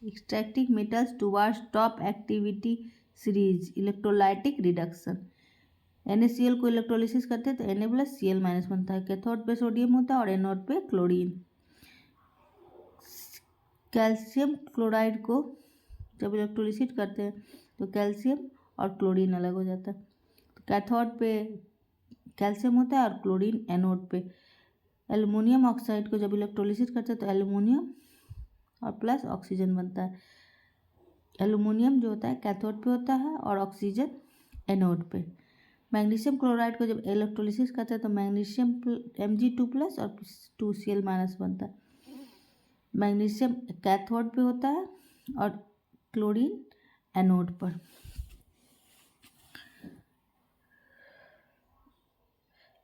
Extracting metals towards top activity series electrolytic reduction. NaCl को electrolysis करते हैं तो Na+Cl- बनता है। कैथोड पे सोडियम होता है और एनोड पे क्लोरीन। कैल्शियम क्लोराइड को जब इलेक्ट्रोलिसिस करते हैं तो कैल्शियम और क्लोरीन अलग हो जाता है। तो कैथोड पे कैल्शियम होता है और क्लोरीन एनोड पे। एल्युमिनियम ऑक्साइड को जब इलेक्ट्रोलिसिस करते हैं तो एल्युमिनियम और प्लस ऑक्सीजन बनता है। एल्युमिनियम जो होता है कैथोड पे होता है और ऑक्सीजन एनोड पे। मैग्नीशियम क्लोराइड को जब इलेक्ट्रोलिसिस करते हैं तो मैग्नीशियम Mg2+ और 2Cl- बनता है। मैग्नीशियम कैथोड पे होता है और क्लोरीन एनोड पर।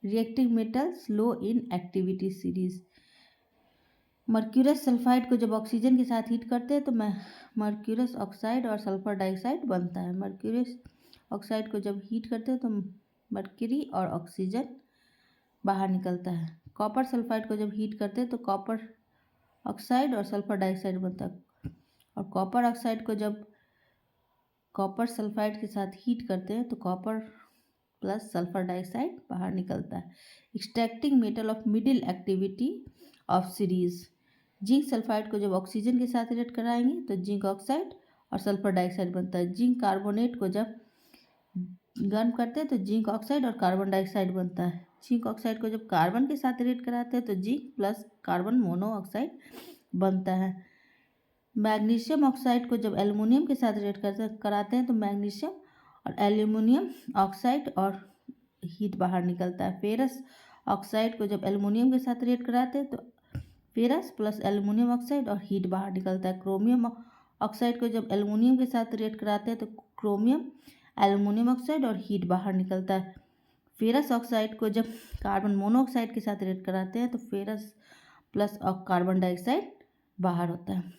Reactive metals low in activity series. Mercurous sulphide को जब ऑक्सीजन के साथ हीट करते हैं तो मर्क्यूरस ऑक्साइड और सल्फर डाइऑक्साइड बनता है। मर्क्यूरस ऑक्साइड को जब हीट करते हैं तो मर्क्यूरी और ऑक्सीजन बाहर निकलता है। कॉपर सल्फाइड को जब हीट करते हैं तो कॉपर ऑक्साइड और सल्फर डाइऑक्साइड बनता है। और कॉपर ऑक्साइड को जब कॉपर सल्फाइड के साथ हीट करते हैं तो कॉपर प्लस सल्फर डाइऑक्साइड बाहर निकलता है। Extracting metal of middle activity of series. Zinc sulphide को जब ऑक्सीजन के साथ रिएक्ट कराएंगे तो जिंक ऑक्साइड और सल्फर डाइऑक्साइड बनता है। जिंक कार्बोनेट को जब गर्म करते हैं तो जिंक ऑक्साइड और कार्बन डाइऑक्साइड बनता है। जिंक ऑक्साइड को जब कार्बन के साथ रिएक्ट कराते हैं तो जिंक प्लस कार्बन मोनोऑक्साइड बनता है। मैग्नीशियम ऑक्साइड को जब एल्युमिनियम के साथ रिएक्ट कराते हैं तो मैग्नीशियम और एल्युमिनियम ऑक्साइड और हीट बाहर निकलता है। फेरस ऑक्साइड को जब एल्युमिनियम के साथ रिएक्ट कराते हैं तो फेरस प्लस एल्युमिनियम ऑक्साइड और हीट बाहर निकलता है। क्रोमियम ऑक्साइड को जब एल्युमिनियम के साथ रिएक्ट कराते हैं तो क्रोमियम एल्युमिनियम ऑक्साइड और हीट बाहर निकलता है। फेरस ऑक्साइड को जब कार्बन मोनोऑक्साइड के साथ रिएक्ट कराते हैं तो फेरस प्लस कार्बन डाइऑक्साइड बाहर होता है।